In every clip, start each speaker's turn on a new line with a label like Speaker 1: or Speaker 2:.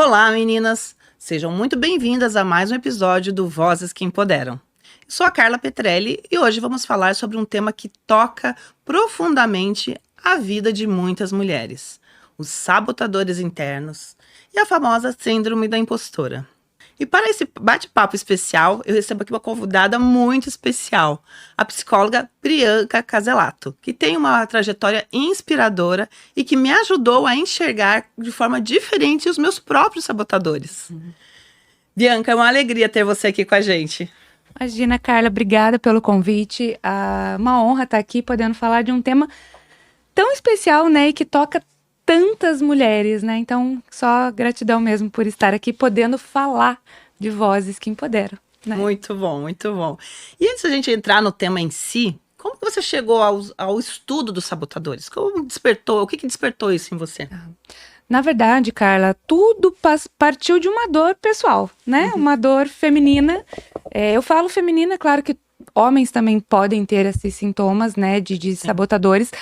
Speaker 1: Olá, meninas! Sejam muito bem-vindas a mais um episódio do Vozes que Empoderam. Eu sou a Carla Petrelli e hoje vamos falar sobre um tema que toca profundamente a vida de muitas mulheres: os sabotadores internos e a famosa síndrome da impostora. E para esse bate-papo especial, eu recebo aqui uma convidada muito especial, a psicóloga Priyanka Caselato, que tem uma trajetória inspiradora e que me ajudou a enxergar de forma diferente os meus próprios sabotadores. Bianca, é uma alegria ter você aqui com a gente.
Speaker 2: Imagina, Carla, obrigada pelo convite. Uma honra estar aqui podendo falar de um tema tão especial, né, e que toca tantas mulheres, né? Então, só gratidão mesmo por estar aqui podendo falar de vozes que empoderam, né?
Speaker 1: Muito bom, muito bom. E antes da gente entrar no tema em si, como que você chegou ao estudo dos sabotadores? Como despertou? O que despertou isso em você?
Speaker 2: Na verdade, Carla, tudo partiu de uma dor pessoal, né? Uma dor feminina. Eu falo feminina, claro que homens também podem ter esses sintomas, né, de sabotadores,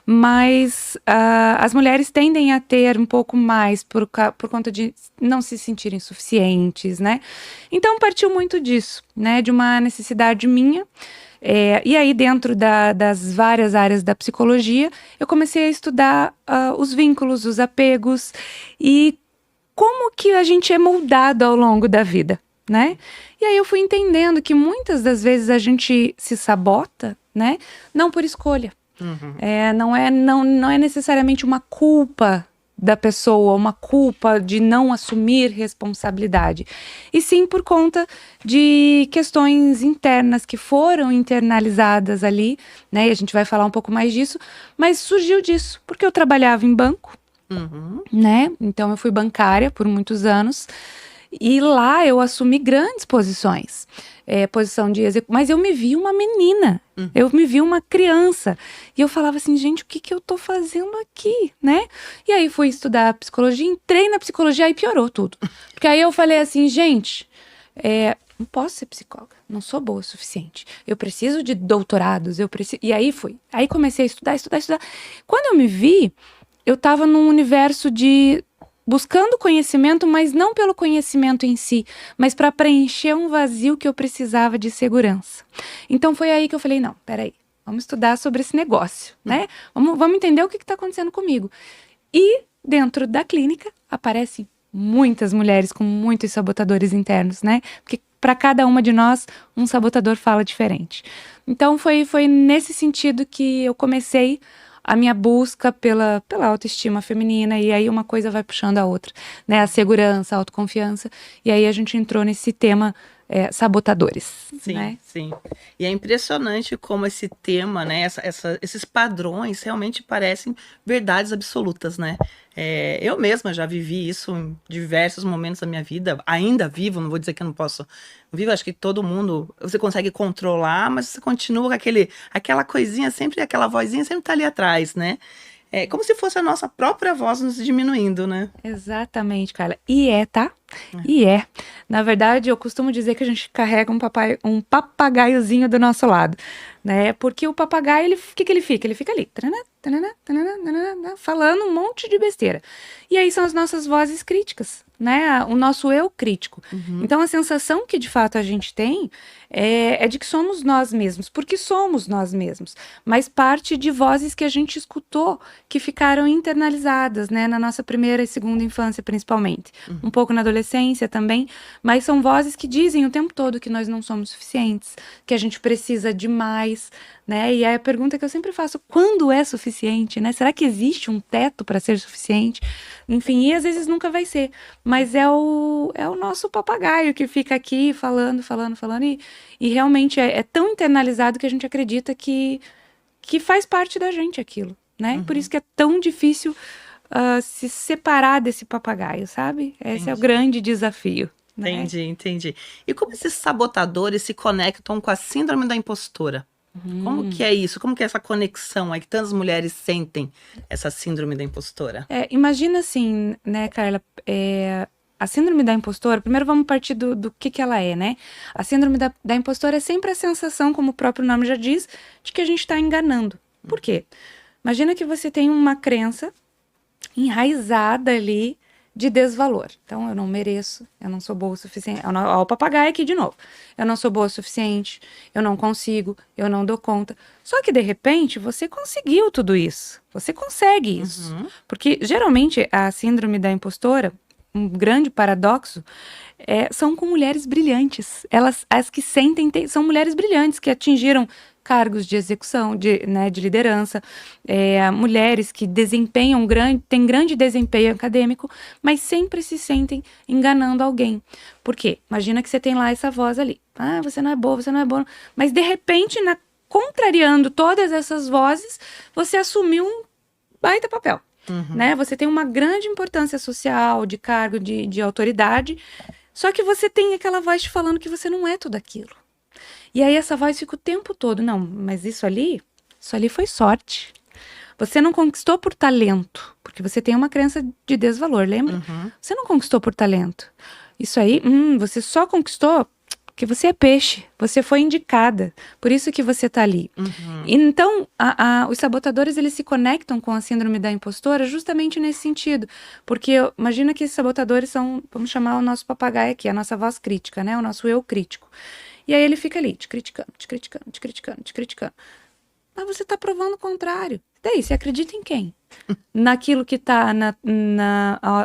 Speaker 2: mas as mulheres tendem a ter um pouco mais por conta de não se sentirem suficientes, né? Então partiu muito disso, né, de uma necessidade minha. E aí, dentro das várias áreas da psicologia, eu comecei a estudar os vínculos, os apegos e como que a gente é moldado ao longo da vida, né? E aí eu fui entendendo que muitas das vezes a gente se sabota, né? Não por escolha. Não é necessariamente uma culpa da pessoa, uma culpa de não assumir responsabilidade, e sim por conta de questões internas que foram internalizadas ali, né? E a gente vai falar um pouco mais disso, mas surgiu disso, porque eu trabalhava em banco, né? Então eu fui bancária por muitos anos, e lá eu assumi grandes posições, posição de execução, mas eu me vi uma menina, eu me vi uma criança, e eu falava assim, gente, o que eu tô fazendo aqui, né? E aí fui estudar psicologia, entrei na psicologia, aí piorou tudo, porque aí eu falei assim, gente, não posso ser psicóloga, não sou boa o suficiente, eu preciso de doutorados, e aí aí comecei a estudar, quando eu me vi, eu tava num universo de buscando conhecimento, mas não pelo conhecimento em si, mas para preencher um vazio que eu precisava de segurança. Então foi aí que eu falei, não, peraí, vamos estudar sobre esse negócio, né? Vamos entender o que está acontecendo comigo. E dentro da clínica aparecem muitas mulheres com muitos sabotadores internos, né? Porque para cada uma de nós, um sabotador fala diferente. Então foi nesse sentido que eu comecei a minha busca pela autoestima feminina, e aí uma coisa vai puxando a outra, né? A segurança, a autoconfiança, e aí a gente entrou nesse tema sabotadores.
Speaker 1: Sim,
Speaker 2: né?
Speaker 1: sim. E é impressionante como esse tema, né, esses padrões realmente parecem verdades absolutas, né? Eu mesma já vivi isso em diversos momentos da minha vida, ainda vivo, não vou dizer que eu não posso vivo, acho que todo mundo, você consegue controlar, mas você continua com aquela coisinha sempre, aquela vozinha sempre tá ali atrás, né? É como se fosse a nossa própria voz nos diminuindo, né?
Speaker 2: Exatamente, Carla. Tá? E Na verdade, eu costumo dizer que a gente carrega um papagaiozinho do nosso lado, né? Porque o papagaio, o que ele fica? Ele fica ali, falando um monte de besteira. E aí são as nossas vozes críticas, né? O nosso eu crítico. Então, a sensação que, de fato, a gente tem é de que somos nós mesmos, porque somos nós mesmos, mas parte de vozes que a gente escutou, que ficaram internalizadas, né? Na nossa primeira e segunda infância, principalmente. Um pouco na adolescência também, mas são vozes que dizem o tempo todo que nós não somos suficientes, que a gente precisa de mais, né? E aí a pergunta que eu sempre faço, quando é suficiente, né? Será que existe um teto para ser suficiente? Enfim, e às vezes nunca vai ser, mas é o nosso papagaio que fica aqui falando, e realmente é tão internalizado que a gente acredita que faz parte da gente aquilo, né? Por isso que é tão difícil se separar desse papagaio, sabe? Esse é o grande desafio. Né?
Speaker 1: Entendi. E como esses sabotadores se conectam com a síndrome da impostora? Como que é isso? Como que é essa conexão aí que tantas mulheres sentem essa síndrome da impostora?
Speaker 2: Imagina assim, né, Carla, a síndrome da impostora, primeiro vamos partir do que ela é, né? A síndrome da impostora é sempre a sensação, como o próprio nome já diz, de que a gente está enganando. Por quê? Imagina que você tem uma crença enraizada ali de desvalor. Então, eu não mereço, eu não sou boa o suficiente. Ó, o papagaio aqui de novo. Eu não sou boa o suficiente, eu não consigo, eu não dou conta. Só que, de repente, você conseguiu tudo isso. Você consegue isso. Porque, geralmente, a síndrome da impostora, um grande paradoxo, são com mulheres brilhantes. As que sentem, são mulheres brilhantes, que atingiram cargos de execução, de liderança, mulheres que têm grande desempenho acadêmico, mas sempre se sentem enganando alguém. Por quê? Imagina que você tem lá essa voz ali. Ah, você não é boa, você não é boa. Mas, de repente, contrariando todas essas vozes, você assumiu um baita papel. Né? Você tem uma grande importância social, de cargo, de autoridade, só que você tem aquela voz te falando que você não é tudo aquilo. E aí essa voz fica o tempo todo, não, mas isso ali foi sorte. Você não conquistou por talento, porque você tem uma crença de desvalor, lembra? Você não conquistou por talento. Isso aí, você só conquistou porque você é peixe, você foi indicada, por isso que você tá ali. Então, os sabotadores, eles se conectam com a síndrome da impostora justamente nesse sentido, porque imagina que esses sabotadores são, vamos chamar o nosso papagaio aqui, a nossa voz crítica, né, o nosso eu crítico. E aí ele fica ali, te criticando, te criticando, te criticando, te criticando. Mas você tá provando o contrário. E daí, você acredita em quem? Naquilo que tá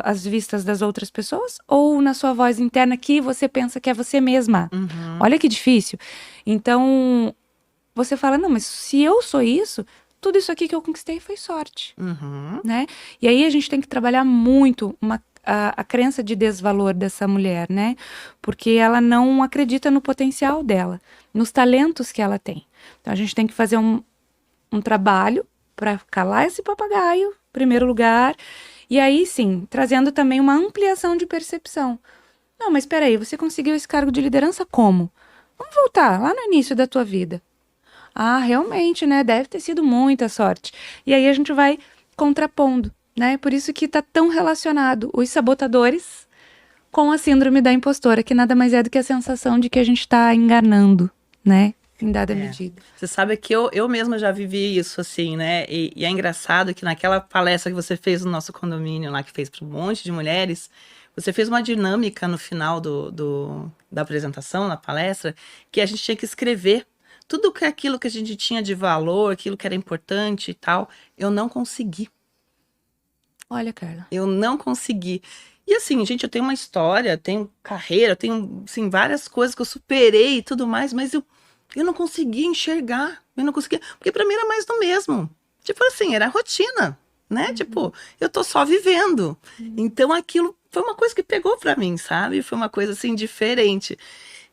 Speaker 2: às vistas das outras pessoas? Ou na sua voz interna que você pensa que é você mesma? Olha que difícil. Então, você fala, não, mas se eu sou isso, tudo isso aqui que eu conquistei foi sorte. Né? E aí a gente tem que trabalhar muito a crença de desvalor dessa mulher, né? Porque ela não acredita no potencial dela, nos talentos que ela tem. Então, a gente tem que fazer um trabalho para calar esse papagaio, em primeiro lugar, e aí sim, trazendo também uma ampliação de percepção. Não, mas espera aí, você conseguiu esse cargo de liderança como? Vamos voltar lá no início da tua vida. Ah, realmente, né? Deve ter sido muita sorte. E aí a gente vai contrapondo, né? Por isso que está tão relacionado os sabotadores com a síndrome da impostora, que nada mais é do que a sensação de que a gente está enganando, né? Em dada medida.
Speaker 1: Você sabe que eu mesma já vivi isso, assim, né? E é engraçado que naquela palestra que você fez no nosso condomínio lá, que fez para um monte de mulheres, você fez uma dinâmica no final da apresentação, na palestra, que a gente tinha que escrever tudo aquilo que a gente tinha de valor, aquilo que era importante e tal. Eu não consegui.
Speaker 2: Olha, Carla.
Speaker 1: Eu não consegui. E assim, gente, eu tenho uma história, tenho carreira, tenho, assim, várias coisas que eu superei e tudo mais, mas eu não conseguia enxergar, eu não conseguia, porque pra mim era mais do mesmo. Tipo assim, era rotina, né? Tipo, eu tô só vivendo. Então aquilo foi uma coisa que pegou pra mim, sabe? Foi uma coisa assim, diferente.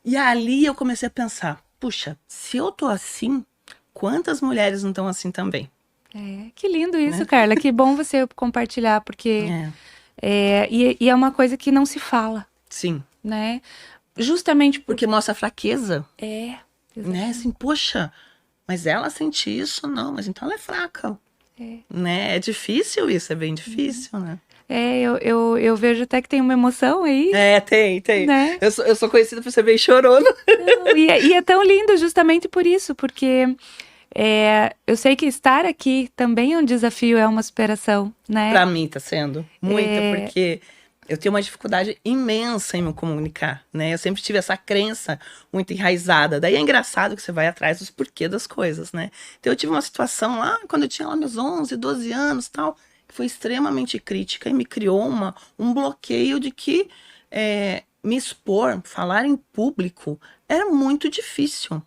Speaker 1: E ali eu comecei a pensar, puxa, se eu tô assim, quantas mulheres não estão assim também?
Speaker 2: Que lindo isso, né? Carla, que bom você compartilhar, porque e é uma coisa que não se fala.
Speaker 1: Sim.
Speaker 2: Né? Justamente
Speaker 1: porque mostra fraqueza.
Speaker 2: Exatamente.
Speaker 1: Né? Assim, poxa, mas ela sente isso? Não, mas então ela é fraca. Né? É difícil isso, é bem difícil, né?
Speaker 2: Eu vejo até que tem uma emoção aí.
Speaker 1: Tem.
Speaker 2: Né?
Speaker 1: Eu sou conhecida por ser bem chorona.
Speaker 2: Não, e é tão lindo justamente por isso, porque eu sei que estar aqui também é um desafio, é uma superação, né?
Speaker 1: Pra mim tá sendo muita, porque eu tenho uma dificuldade imensa em me comunicar, né? Eu sempre tive essa crença muito enraizada. Daí é engraçado que você vai atrás dos porquês das coisas, né? Então eu tive uma situação lá, quando eu tinha lá meus 11, 12 anos e tal, que foi extremamente crítica e me criou um bloqueio de que me expor, falar em público, era muito difícil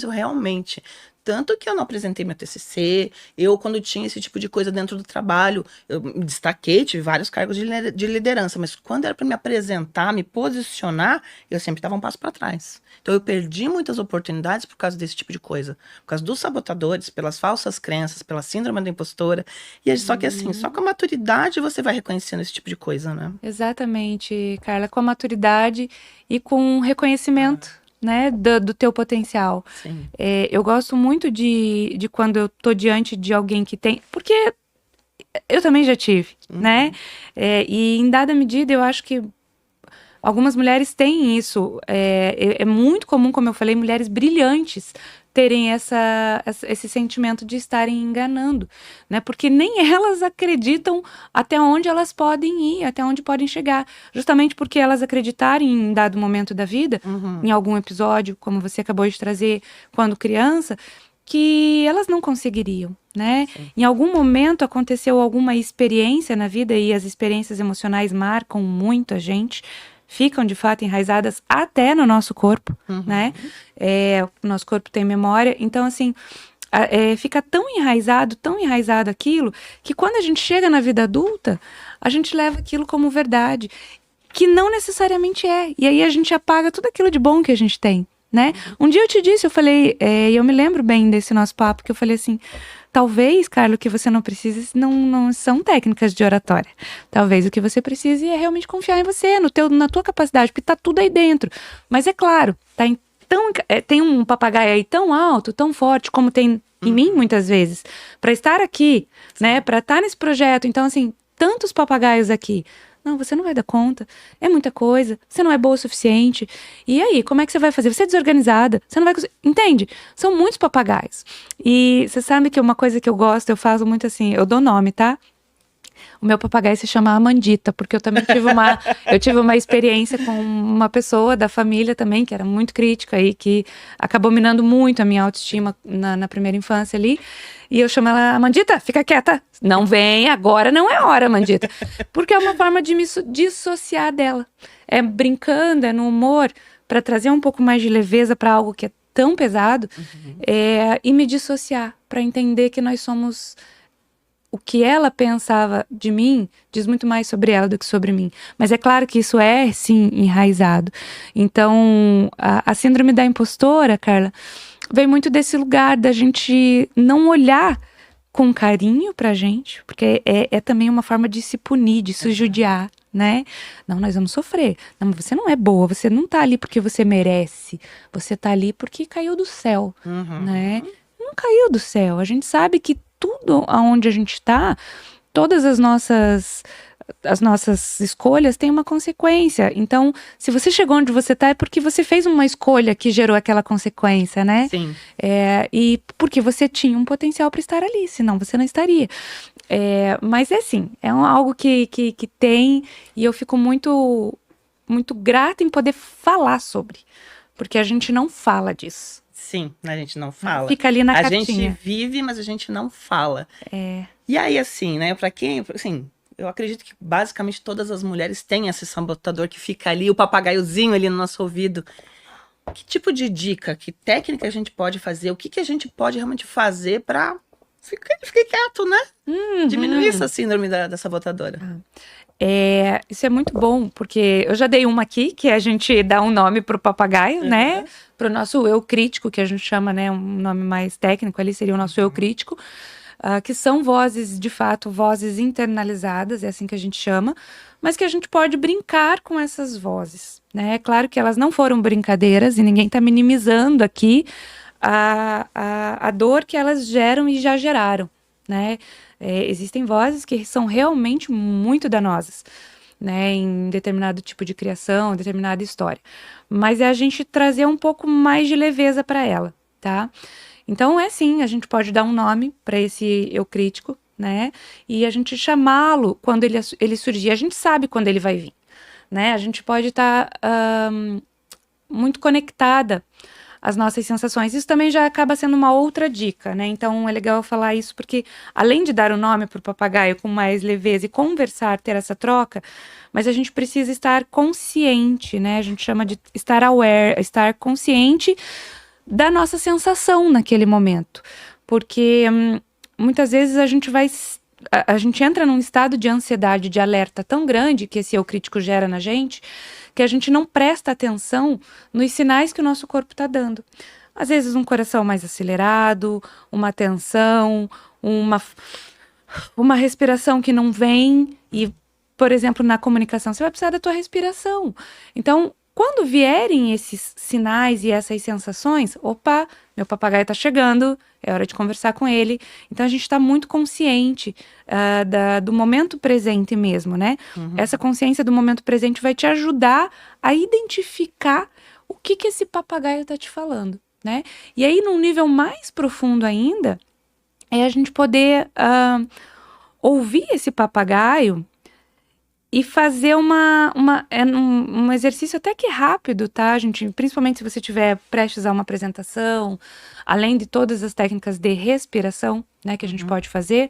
Speaker 1: realmente. Tanto que eu não apresentei meu TCC, quando tinha esse tipo de coisa dentro do trabalho, eu me destaquei, tive vários cargos de liderança, mas quando era para me apresentar, me posicionar, eu sempre dava um passo para trás. Então eu perdi muitas oportunidades por causa desse tipo de coisa, por causa dos sabotadores, pelas falsas crenças, pela síndrome da impostora, e só que assim, só com a maturidade você vai reconhecendo esse tipo de coisa, né?
Speaker 2: Exatamente, Carla, com a maturidade e com o reconhecimento, né, do teu potencial.
Speaker 1: Sim.
Speaker 2: Eu gosto muito de quando eu tô diante de alguém que tem, porque eu também já tive, né? E em dada medida eu acho que algumas mulheres têm isso. É muito comum, como eu falei, mulheres brilhantes terem esse sentimento de estarem enganando, né? Porque nem elas acreditam até onde elas podem ir, até onde podem chegar. Justamente porque elas acreditarem em dado momento da vida, em algum episódio, como você acabou de trazer, quando criança, que elas não conseguiriam, né?
Speaker 1: Sim.
Speaker 2: Em algum momento aconteceu alguma experiência na vida, e as experiências emocionais marcam muito a gente, ficam de fato enraizadas até no nosso corpo, né? O nosso corpo tem memória, então assim, fica tão enraizado aquilo, que quando a gente chega na vida adulta, a gente leva aquilo como verdade, que não necessariamente é, e aí a gente apaga tudo aquilo de bom que a gente tem, né? Um dia eu te disse, eu falei, eu me lembro bem desse nosso papo, que eu falei assim, talvez, Carlos, o que você não precisa não são técnicas de oratória. Talvez o que você precise é realmente confiar em você, na tua capacidade, porque tá tudo aí dentro. Mas é claro, tem um papagaio aí tão alto, tão forte, como tem em mim muitas vezes, para estar aqui, né? Para estar nesse projeto. Então, assim, tantos papagaios aqui. Não, você não vai dar conta, é muita coisa, você não é boa o suficiente. E aí, como é que você vai fazer? Você é desorganizada, você não vai conseguir. Entende? São muitos papagaios. E você sabe que uma coisa que eu gosto, eu faço muito assim, eu dou nome, tá? O meu papagaio se chama Amandita, porque eu também tive uma experiência com uma pessoa da família também, que era muito crítica e que acabou minando muito a minha autoestima na primeira infância ali. E eu chamo ela, Amandita, fica quieta. Não vem, agora não é hora, Amandita. Porque é uma forma de me dissociar dela. É brincando, é no humor, para trazer um pouco mais de leveza para algo que é tão pesado, e me dissociar, para entender que nós somos... O que ela pensava de mim diz muito mais sobre ela do que sobre mim. Mas é claro que isso é, sim, enraizado. Então, a síndrome da impostora, Carla, vem muito desse lugar da gente não olhar com carinho pra gente, porque é também uma forma de se punir, de se judiar, né? Não, nós vamos sofrer. Não, você não é boa, você não tá ali porque você merece. Você tá ali porque caiu do céu, né? Não caiu do céu. A gente sabe que tudo aonde a gente está, todas as nossas escolhas têm uma consequência. Então, se você chegou onde você está, é porque você fez uma escolha que gerou aquela consequência, né?
Speaker 1: Sim.
Speaker 2: E porque você tinha um potencial para estar ali, senão você não estaria. Mas assim, algo que tem, e eu fico muito, muito grata em poder falar sobre, porque a gente não fala disso.
Speaker 1: Sim, a gente não fala.
Speaker 2: Fica ali na
Speaker 1: A
Speaker 2: caixinha.
Speaker 1: gente vive, mas a gente não fala. E aí, assim, né, pra quem, assim, eu acredito que basicamente todas as mulheres têm esse sabotador que fica ali, o papagaiozinho ali no nosso ouvido. Que tipo de dica, que técnica a gente pode fazer? O que a gente pode realmente fazer pra ficar quieto, né? Diminuir essa síndrome da sabotadora.
Speaker 2: Isso é muito bom, porque eu já dei uma aqui, que a gente dá um nome pro papagaio, né? Pro nosso eu crítico, que a gente chama, né? Um nome mais técnico ali seria o nosso eu crítico, que são vozes, de fato, vozes internalizadas, é assim que a gente chama, mas que a gente pode brincar com essas vozes, né? É claro que elas não foram brincadeiras e ninguém tá minimizando aqui a dor que elas geram e já geraram, né? Existem vozes que são realmente muito danosas, né, em determinado tipo de criação, determinada história. Mas é a gente trazer um pouco mais de leveza para ela, tá? Então sim, a gente pode dar um nome para esse eu crítico, né? E a gente chamá-lo quando ele surgir. A gente sabe quando ele vai vir, né? A gente pode estar muito conectada as nossas sensações. Isso também já acaba sendo uma outra dica, né? Então é legal eu falar isso porque, além de dar o nome para o papagaio com mais leveza e conversar, ter essa troca, mas a gente precisa estar consciente, né? A gente chama de estar aware, estar consciente da nossa sensação naquele momento. Porque muitas vezes a gente entra num estado de ansiedade, de alerta tão grande que esse eu crítico gera na gente, que a gente não presta atenção nos sinais que o nosso corpo está dando. Às vezes um coração mais acelerado, uma tensão, uma respiração que não vem. E, por exemplo, na comunicação, você vai precisar da tua respiração. Então, quando vierem esses sinais e essas sensações, opa, meu papagaio está chegando, é hora de conversar com ele. Então, a gente está muito consciente do momento presente mesmo, né? Essa consciência do momento presente vai te ajudar a identificar o que esse papagaio está te falando, né? E aí, num nível mais profundo ainda, é a gente poder ouvir esse papagaio e fazer um exercício até que rápido, tá, gente? Principalmente se você estiver prestes a uma apresentação, além de todas as técnicas de respiração, né, que a gente pode fazer,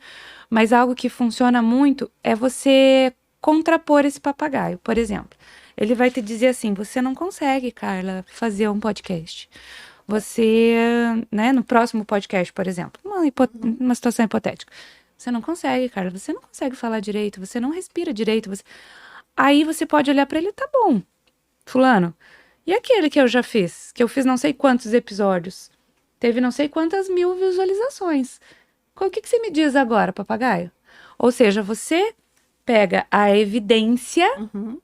Speaker 2: mas algo que funciona muito é você contrapor esse papagaio. Por exemplo, ele vai te dizer assim: você não consegue, Carla, fazer um podcast. Você, né, no próximo podcast, por exemplo, uma situação hipotética. Você não consegue, Carla, você não consegue falar direito, você não respira direito. Aí você pode olhar pra ele: tá bom, fulano, e aquele que eu já fiz? Que eu fiz não sei quantos episódios, teve não sei quantas mil visualizações. O que você me diz agora, papagaio? Ou seja, você pega a evidência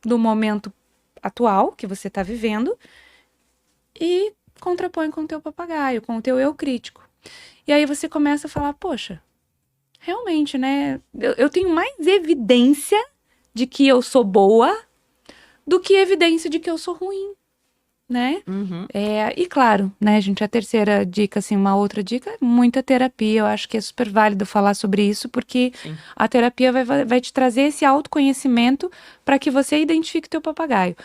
Speaker 2: do momento atual que você está vivendo e contrapõe com o teu papagaio, com o teu eu crítico. E aí você começa a falar: poxa, realmente, né? Eu tenho mais evidência de que eu sou boa do que evidência de que eu sou ruim, né? E claro, né, gente, a terceira dica, assim, uma outra dica é muita terapia. Eu acho que é super válido falar sobre isso, porque a terapia vai te trazer esse autoconhecimento para que você identifique o teu papagaio.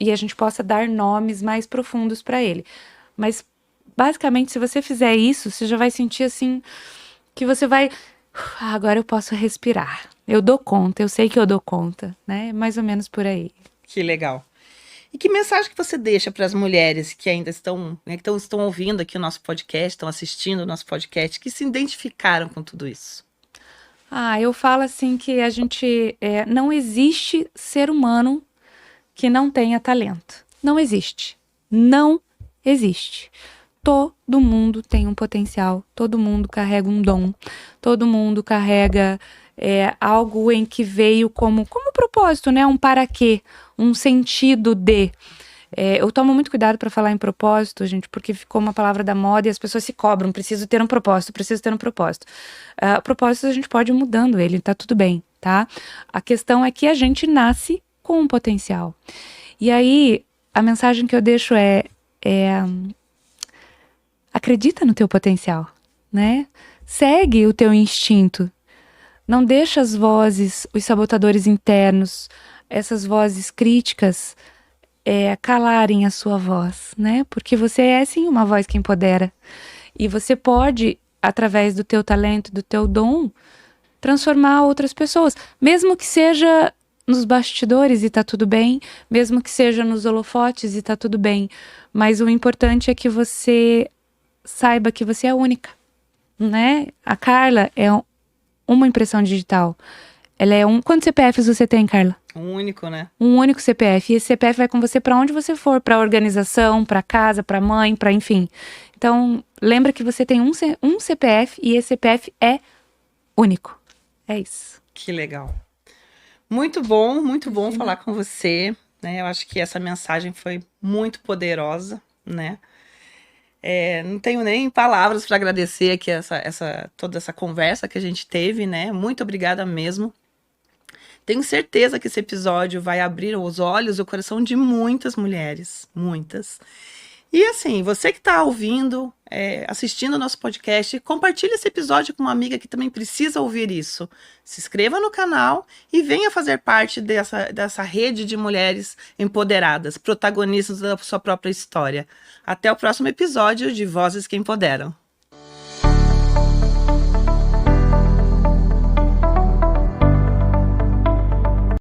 Speaker 2: E a gente possa dar nomes mais profundos para ele. Mas, basicamente, se você fizer isso, você já vai sentir, assim, que você vai... agora eu posso respirar. Eu dou conta, eu sei que eu dou conta, né? Mais ou menos por aí.
Speaker 1: Que legal. E que mensagem que você deixa para as mulheres que ainda estão, né, que estão ouvindo aqui o nosso podcast, estão assistindo o nosso podcast, que se identificaram com tudo isso?
Speaker 2: Eu falo assim que a gente... não existe ser humano que não tenha talento. Não existe. Não existe. Todo mundo tem um potencial, todo mundo carrega um dom, todo mundo carrega algo em que veio como propósito, né? Um para quê, um sentido de... eu tomo muito cuidado para falar em propósito, gente, porque ficou uma palavra da moda e as pessoas se cobram: preciso ter um propósito, preciso ter um propósito. Propósito a gente pode ir mudando ele, tá tudo bem, tá? A questão é que a gente nasce com um potencial. E aí, a mensagem que eu deixo é acredita no teu potencial, né? Segue o teu instinto. Não deixa as vozes, os sabotadores internos, essas vozes críticas, calarem a sua voz, né? Porque você é, sim, uma voz que empodera. E você pode, através do teu talento, do teu dom, transformar outras pessoas. Mesmo que seja nos bastidores e tá tudo bem, mesmo que seja nos holofotes e tá tudo bem. Mas o importante é que você saiba que você é única, né? A Carla é uma impressão digital. Ela é Quantos CPFs você tem, Carla?
Speaker 1: Um único, né?
Speaker 2: Um único CPF. E esse CPF vai com você para onde você for, para organização, para casa, para mãe, para enfim. Então, lembra que você tem um CPF e esse CPF é único. É isso.
Speaker 1: Que legal. Muito bom falar com você, né? Eu acho que essa mensagem foi muito poderosa, né? Não tenho nem palavras para agradecer aqui toda essa conversa que a gente teve, né? Muito obrigada mesmo. Tenho certeza que esse episódio vai abrir os olhos e o coração de muitas mulheres, muitas. E assim, você que está ouvindo, assistindo o nosso podcast, compartilhe esse episódio com uma amiga que também precisa ouvir isso. Se inscreva no canal e venha fazer parte dessa rede de mulheres empoderadas, protagonistas da sua própria história. Até o próximo episódio de Vozes que Empoderam.